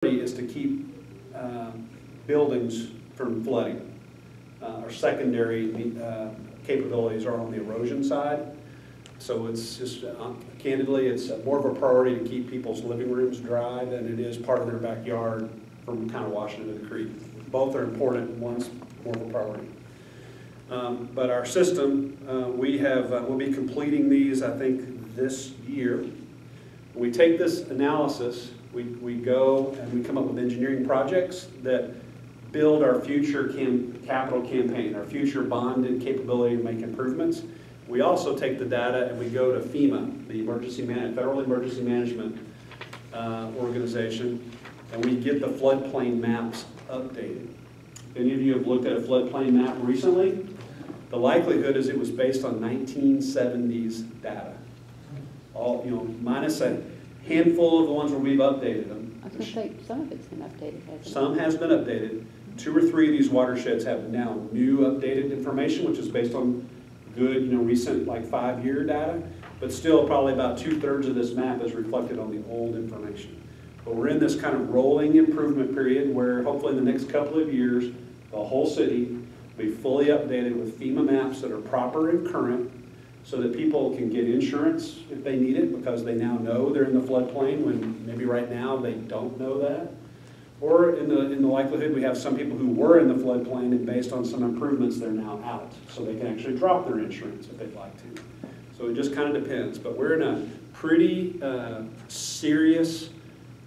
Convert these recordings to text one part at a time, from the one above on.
is to keep buildings from flooding. Our secondary capabilities are on the erosion side. So it's just, candidly, it's more of a priority to keep people's living rooms dry than it is part of their backyard from kind of washing into the creek. Both are important, one's more of a priority. But our system, we'll be completing these, I think, this year. When we take this analysis, we go and we come up with engineering projects that build our future capital campaign, our future bonded capability to make improvements. We also take the data and we go to FEMA, the Federal Emergency Management Organization, and we get the floodplain maps updated. If any of you have looked at a floodplain map recently, the likelihood is it was based on 1970s data. All, minus a handful of the ones where we've updated them. I was going to say, some of it's been updated, hasn't it? Some has been updated. 2 or 3 of these watersheds have now new updated information, which is based on good, recent, like 5-year data. But still, probably about 2/3 of this map is reflected on the old information. But we're in this kind of rolling improvement period where hopefully in the next couple of years, the whole city will be fully updated with FEMA maps that are proper and current, so that people can get insurance if they need it because they now know they're in the floodplain when maybe right now they don't know that. Or in the likelihood we have some people who were in the floodplain and based on some improvements they're now out. So they can actually drop their insurance if they'd like to. So it just kind of depends. But we're in a pretty serious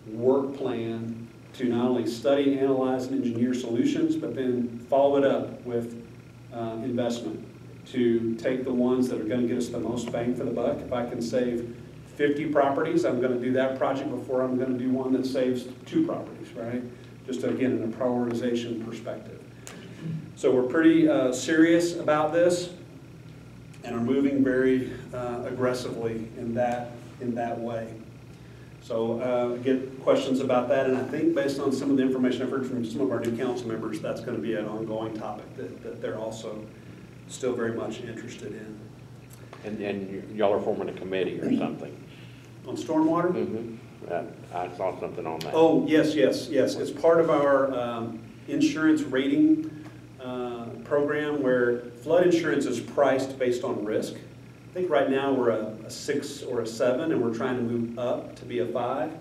work plan to not only study, analyze, and engineer solutions, but then follow it up with investment to take the ones that are going to get us the most bang for the buck. If I can save 50 properties, I'm going to do that project before I'm going to do one that saves 2 properties, right? Just again, in a prioritization perspective. So we're pretty serious about this and are moving very aggressively in that way. So get questions about that, and I think based on some of the information I've heard from some of our new council members, that's going to be an ongoing topic that they're also still very much interested in. And y'all are forming a committee or something? On stormwater? Mm-hmm. I saw something on that. Oh, yes. It's part of our insurance rating program where flood insurance is priced based on risk. I think right now we're a 6 or a 7, and we're trying to move up to be a 5.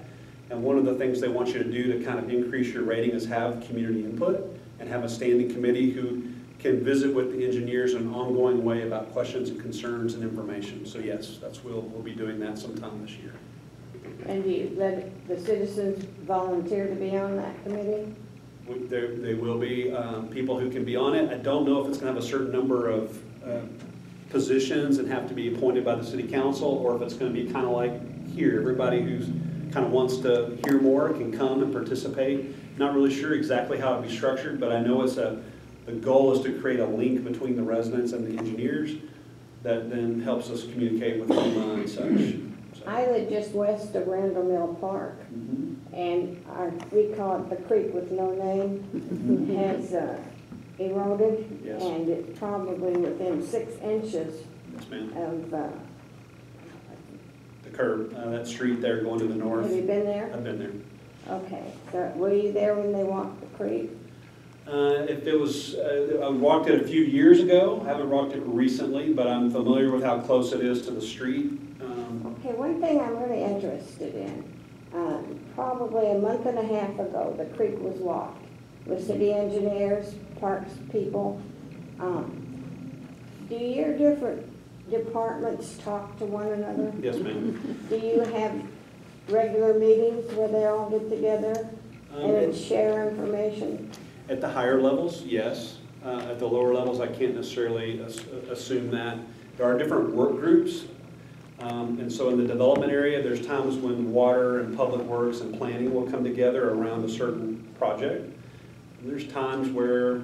And one of the things they want you to do to kind of increase your rating is have community input and have a standing committee who can visit with the engineers in an ongoing way about questions and concerns and information. So yes, we'll be doing that sometime this year. And do you let the citizens volunteer to be on that committee? There will be people who can be on it. I don't know if it's going to have a certain number of positions and have to be appointed by the city council, or if it's going to be kind of like here. Everybody who's kind of wants to hear more can come and participate. Not really sure exactly how it'll be structured, but I know the goal is to create a link between the residents and the engineers that then helps us communicate with FEMA and such. So. I live just west of Randall Mill Park, and we call it the creek with no name. Has eroded, yes. And it's probably within 6 inches yes, ma'am. of the curb, that street there going to the north. Have you been there? I've been there. Okay, so were you there when they walked the creek? If it was, I walked it a few years ago. I haven't walked it recently, but I'm familiar with how close it is to the street. Okay, one thing I'm really interested in, probably a month and a half ago, the creek was walked with city engineers, parks people. Do your different departments talk to one another? Yes, ma'am. Do you have regular meetings where they all get together and share information? At the higher levels, yes. At the lower levels, I can't necessarily assume that. There are different work groups. And so in the development area, there's times when water and public works and planning will come together around a certain project. And there's times where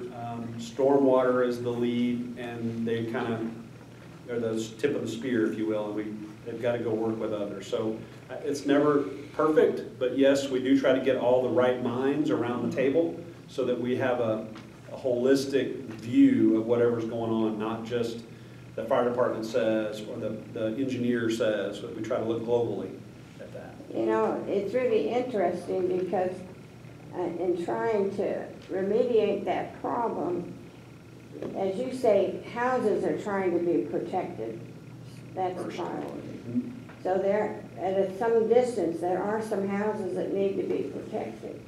stormwater is the lead, and they kind of are the tip of the spear, if you will, and they've got to go work with others. So it's never perfect, but yes, we do try to get all the right minds around the table so that we have a holistic view of whatever's going on, not just the fire department says or the engineer says, but we try to look globally at that. You know, it's really interesting because in trying to remediate that problem, as you say, houses are trying to be protected. That's a priority. So there, at some distance, there are some houses that need to be protected.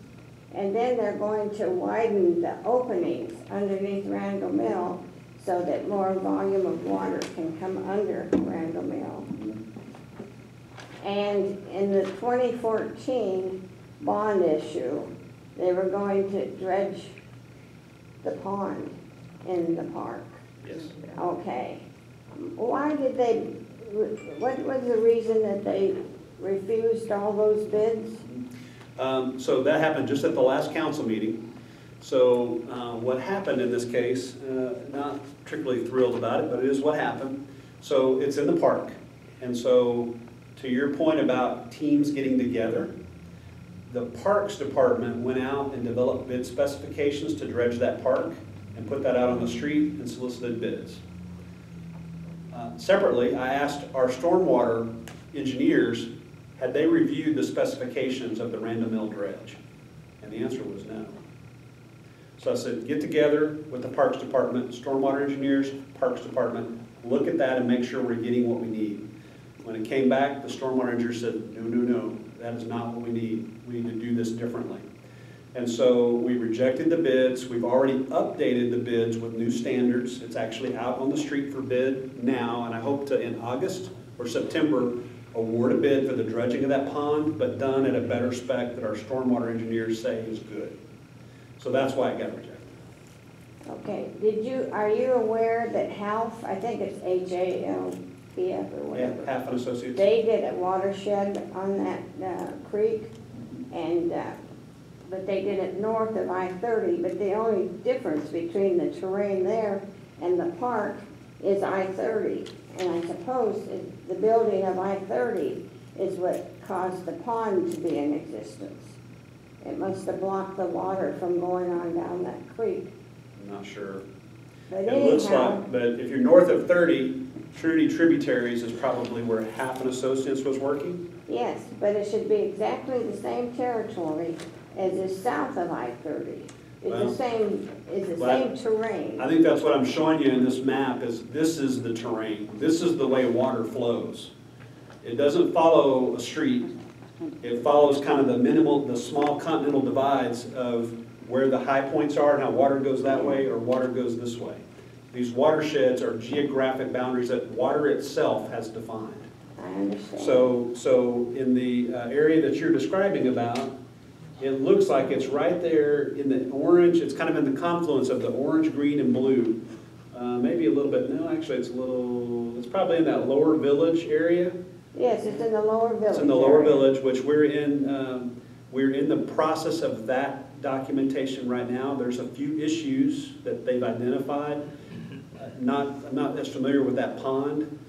And then they're going to widen the openings underneath Randall Mill so that more volume of water can come under Randall Mill. And in the 2014 bond issue, they were going to dredge the pond in the park. Yes. Okay. Why did they, what was the reason that they refused all those bids? So that happened just at the last council meeting. So what happened in this case, not particularly thrilled about it, but it is what happened. So it's in the park. And so to your point about teams getting together, the Parks Department went out and developed bid specifications to dredge that park and put that out on the street and solicited bids. Separately, I asked our stormwater engineers, had they reviewed the specifications of the Randall Mill dredge? And the answer was no. So I said, get together with the Parks Department, stormwater engineers, Parks Department, look at that and make sure we're getting what we need. When it came back, the stormwater engineer said, no, that is not what we need. We need to do this differently. And so we rejected the bids. We've already updated the bids with new standards. It's actually out on the street for bid now, and I hope to, in August or September, award a bid for the dredging of that pond, but done at a better spec that our stormwater engineers say is good. So that's why it got rejected. Okay, are you aware that HALF, I think it's HALPF or whatever. Half an Associates. They did a watershed on that creek, and but they did it north of I-30, but the only difference between the terrain there and the park is I-30. And I suppose the building of I-30 is what caused the pond to be in existence. It must have blocked the water from going on down that creek. I'm not sure. But It looks anyhow, like, but if you're north of 30, Trinity Tributaries is probably where Half an Associates was working. yes, but it should be exactly the same territory as is south of I-30. It's Well, the same terrain. I think that's what I'm showing you in this map is this is the terrain. This is the way water flows. It doesn't follow a street. It follows kind of the small continental divides of where the high points are and how water goes that way or water goes this way. These watersheds are geographic boundaries that water itself has defined. I understand. So in the area that you're describing about, it looks like it's right there in the orange. It's kind of in the confluence of the orange, green, and blue. Maybe a little bit, no, actually it's probably in that lower village area. Yes, it's in the lower village. It's in the lower area. village, which we're in the process of that documentation right now. There's a few issues that they've identified. I'm not as familiar with that pond,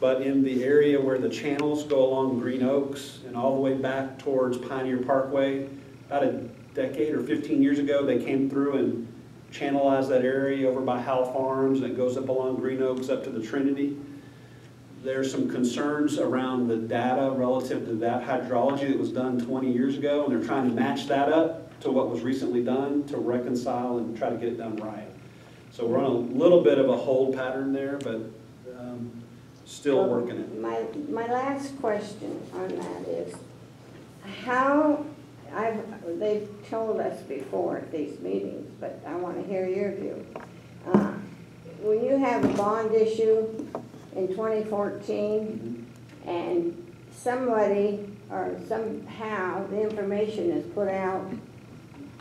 but in the area where the channels go along Green Oaks and all the way back towards Pioneer Parkway, about a decade or 15 years ago, they came through and channelized that area over by Howell Farms, and it goes up along Green Oaks up to the Trinity. There's some concerns around the data relative to that hydrology that was done 20 years ago, and they're trying to match that up to what was recently done to reconcile and try to get it done right. So we're on a little bit of a hold pattern there, but still working it. My last question on that is, they've told us before at these meetings, but I want to hear your view. When you have a bond issue in 2014 and somebody or somehow the information is put out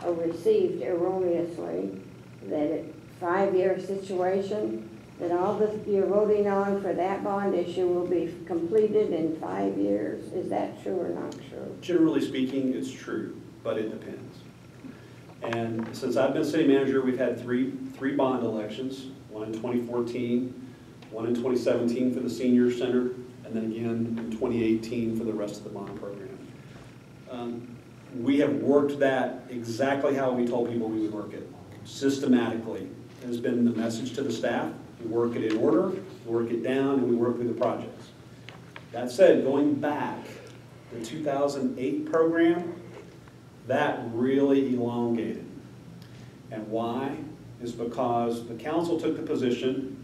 or received erroneously that it's a 5-year situation, that all that you're voting on for that bond issue will be completed in 5 years. Is that true or not true? Generally speaking, it's true, but it depends. And since I've been city manager, we've had three bond elections, one in 2014, one in 2017 for the senior center, and then again in 2018 for the rest of the bond program. We have worked that exactly how we told people we would work it, systematically. It has been the message to the staff. We work it in order, work it down, and we work through the projects. That said, going back, the 2008 program That really elongated. And why? Is because the council took the position,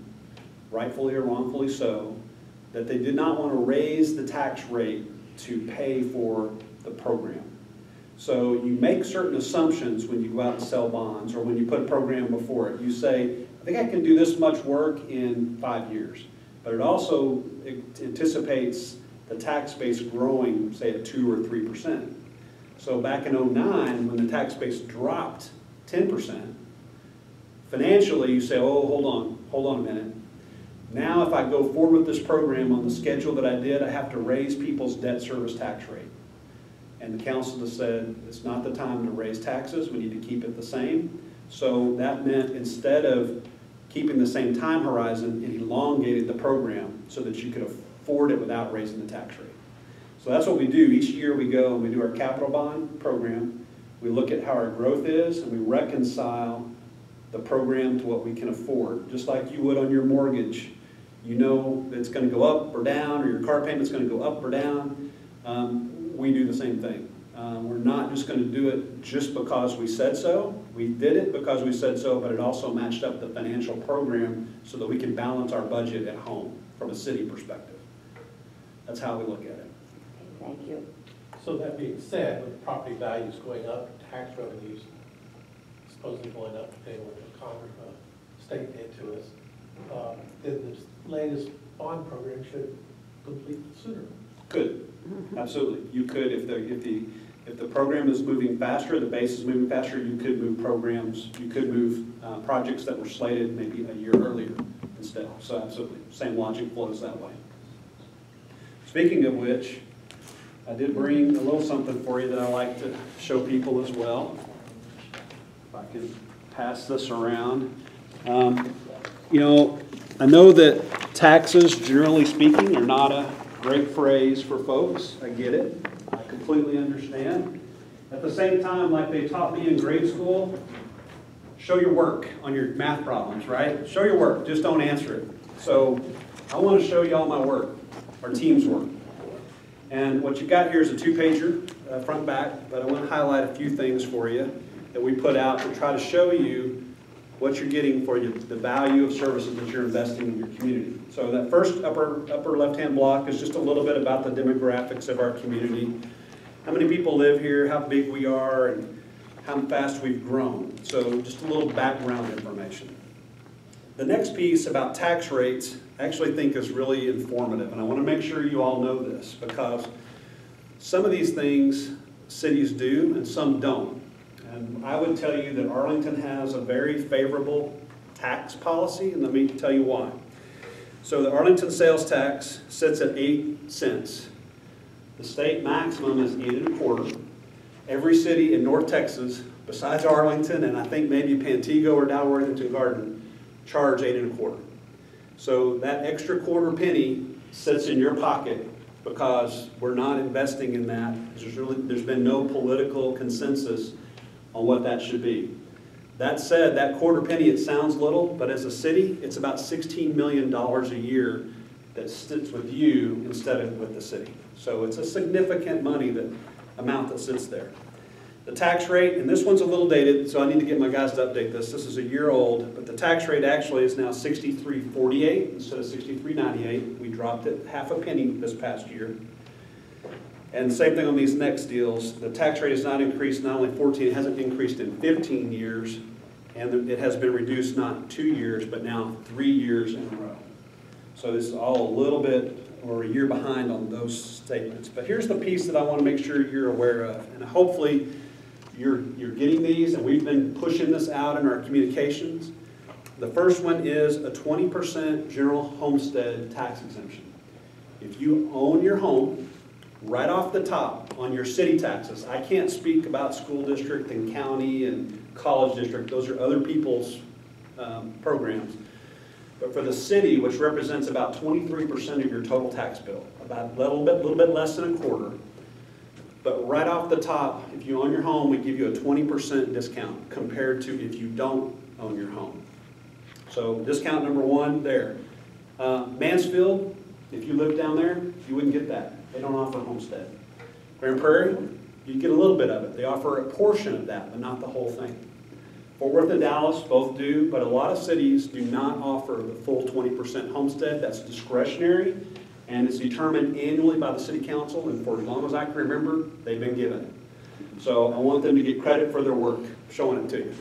rightfully or wrongfully so, that they did not want to raise the tax rate to pay for the program. So you make certain assumptions when you go out and sell bonds, or when you put a program before it. You say, I think I can do this much work in 5 years. But it also anticipates the tax base growing, say, at 2 or 3%. So back in '09, when the tax base dropped 10%, financially you say, oh, hold on a minute. Now if I go forward with this program on the schedule that I did, I have to raise people's debt service tax rate. And the council has said, it's not the time to raise taxes, we need to keep it the same. So that meant instead of keeping the same time horizon, it elongated the program so that you could afford it without raising the tax rate. So that's what we do. Each year we go and we do our capital bond program. We look at how our growth is and we reconcile the program to what we can afford. Just like you would on your mortgage. You know that it's going to go up or down, or your car payment's going to go up or down. We do the same thing. We're not just going to do it just because we said so. We did it because we said so, but it also matched up the financial program so that we can balance our budget at home from a city perspective. That's how we look at it. Thank you. So that being said, with property values going up, tax revenues supposedly going up, depending on what Congress, state did to us, then this latest bond program should complete sooner. Could, absolutely. You could, if the program is moving faster, the base is moving faster, you could move programs, you could move projects that were slated maybe a year earlier instead. So absolutely, same logic flows that way. Speaking of which, I did bring a little something for you that I like to show people as well. If I can pass this around. You know, I know that taxes, generally speaking, are not a great phrase for folks. I get it. I completely understand. At the same time, like they taught me in grade school, show your work on your math problems, right? Show your work, just don't answer it. So I want to show you all my work, our team's work. And what you got here is a 2-pager, front back, but I want to highlight a few things for you that we put out to try to show you what you're getting for the value of services that you're investing in your community. So that first upper left-hand block is just a little bit about the demographics of our community. How many people live here, how big we are, and how fast we've grown. So just a little background information. The next piece about tax rates I actually think is really informative, and I want to make sure you all know this because some of these things cities do and some don't. And I would tell you that Arlington has a very favorable tax policy, and let me tell you why. So the Arlington sales tax sits at 8 cents. The state maximum is 8 1/4. Every city in North Texas, besides Arlington, and I think maybe Pantego or Dalworthington Garden, charge 8 1/4. So that extra quarter penny sits in your pocket because we're not investing in that. There's been no political consensus on what that should be. That said, that quarter penny, it sounds little, but as a city, it's about $16 million a year that sits with you instead of with the city. So it's a significant amount that sits there. The tax rate, and this one's a little dated, so I need to get my guys to update this. This is a year old, but the tax rate actually is now $63.48 instead of $63.98. We dropped it half a penny this past year. And same thing on these next deals. The tax rate has not increased, not only 14, it hasn't increased in 15 years, and it has been reduced not 2 years, but now 3 years in a row. So this is all a little bit or a year behind on those statements. But here's the piece that I want to make sure you're aware of, and hopefully you're getting these, and we've been pushing this out in our communications. The first one is a 20% general homestead tax exemption. If you own your home, right off the top on your city taxes, I can't speak about school district and county and college district, those are other people's programs. But for the city, which represents about 23% of your total tax bill, about a little bit less than a quarter, but right off the top, if you own your home, we give you a 20% discount compared to if you don't own your home. So discount number one there. Mansfield, if you live down there, you wouldn't get that. They don't offer homestead. Grand Prairie, you get a little bit of it. They offer a portion of that, but not the whole thing. Fort Worth and Dallas both do, but a lot of cities do not offer the full 20% homestead. That's discretionary, and it's determined annually by the city council, and for as long as I can remember, they've been given it. So I want them to get credit for their work, showing it to you.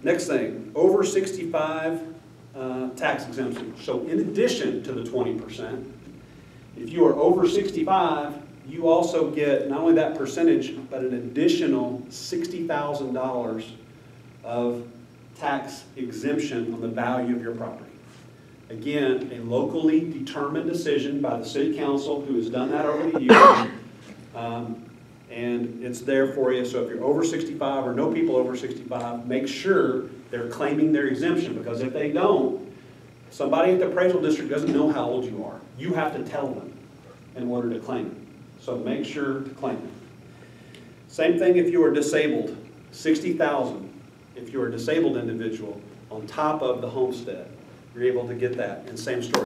Next thing, over 65 tax exemption. So in addition to the 20%, if you are over 65, you also get not only that percentage, but an additional $60,000 of tax exemption on the value of your property. Again, a locally determined decision by the city council who has done that over the years. And it's there for you. So if you're over 65 or know people over 65, make sure they're claiming their exemption, because if they don't, somebody at the appraisal district doesn't know how old you are. You have to tell them in order to claim it. So make sure to claim it. Same thing if you are disabled, $60,000 if you're a disabled individual on top of the homestead. You're able to get that, and same story.